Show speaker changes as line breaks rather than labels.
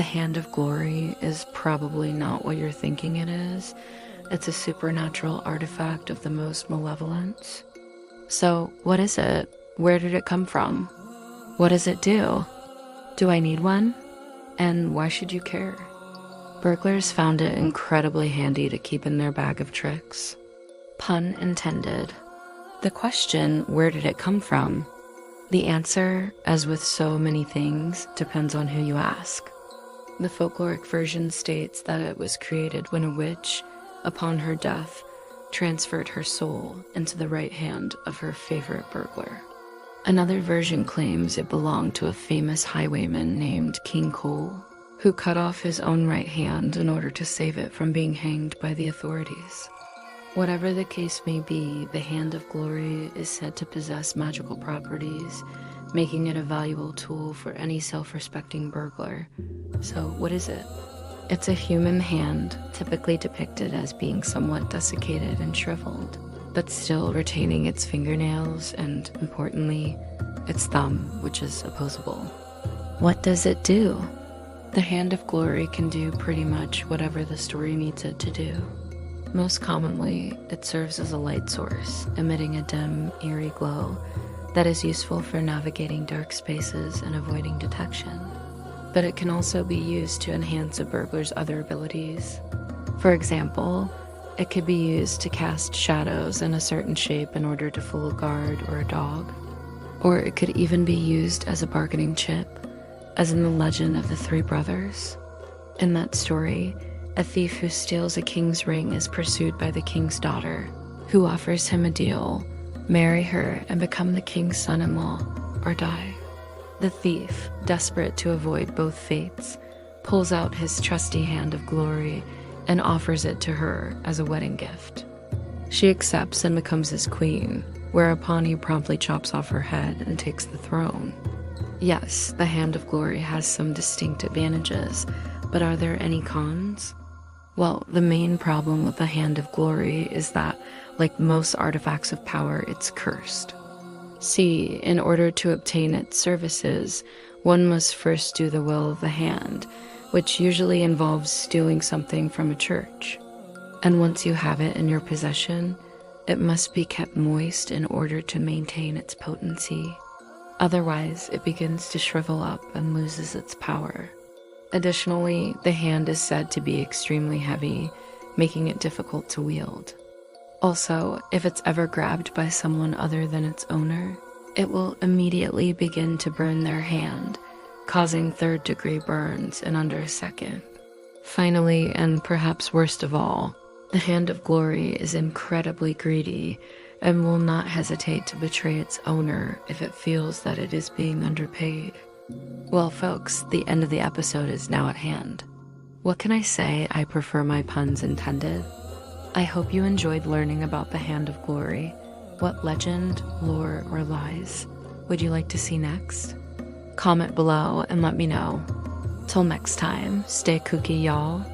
The Hand of Glory is probably not what you're thinking it is. It's a supernatural artifact of the most malevolence. So, what is it? Where did it come from? What does it do? Do I need one? And why should you care? Burglars found it incredibly handy to keep in their bag of tricks. Pun intended. The question, where did it come from? The answer, as with so many things, depends on who you ask. The folkloric version states that it was created when a witch, upon her death, transferred her soul into the right hand of her favorite burglar. Another version claims it belonged to a famous highwayman named King Cole, who cut off his own right hand in order to save it from being hanged by the authorities. Whatever the case may be, the Hand of Glory is said to possess magical properties, making it a valuable tool for any self-respecting burglar. So what is it? It's a human hand, typically depicted as being somewhat desiccated and shriveled, but still retaining its fingernails and, importantly, its thumb, which is opposable. What does it do? The Hand of Glory can do pretty much whatever the story needs it to do. Most commonly, it serves as a light source, emitting a dim, eerie glow that is useful for navigating dark spaces and avoiding detection. But it can also be used to enhance a burglar's other abilities. For example, it could be used to cast shadows in a certain shape in order to fool a guard or a dog. Or it could even be used as a bargaining chip, as in the legend of the three brothers. In that story, a thief who steals a king's ring is pursued by the king's daughter, who offers him a deal: marry her and become the king's son-in-law, or die. The thief, desperate to avoid both fates, pulls out his trusty Hand of Glory and offers it to her as a wedding gift. She accepts and becomes his queen, whereupon he promptly chops off her head and takes the throne. Yes, the Hand of Glory has some distinct advantages, but are there any cons? Well, the main problem with the Hand of Glory is that, like most artifacts of power, it's cursed. See, in order to obtain its services, one must first do the will of the hand, which usually involves stealing something from a church. And once you have it in your possession, it must be kept moist in order to maintain its potency. Otherwise, it begins to shrivel up and loses its power. Additionally, the hand is said to be extremely heavy, making it difficult to wield. Also, if it's ever grabbed by someone other than its owner, it will immediately begin to burn their hand, causing third-degree burns in under a second. Finally, and perhaps worst of all, the Hand of Glory is incredibly greedy and will not hesitate to betray its owner if it feels that it is being underpaid. Well, folks, the end of the episode is now at hand. What can I say? I prefer my puns intended. I hope you enjoyed learning about the Hand of Glory. What legend, lore, or lies would you like to see next? Comment below and let me know. Till next time, stay kooky, y'all.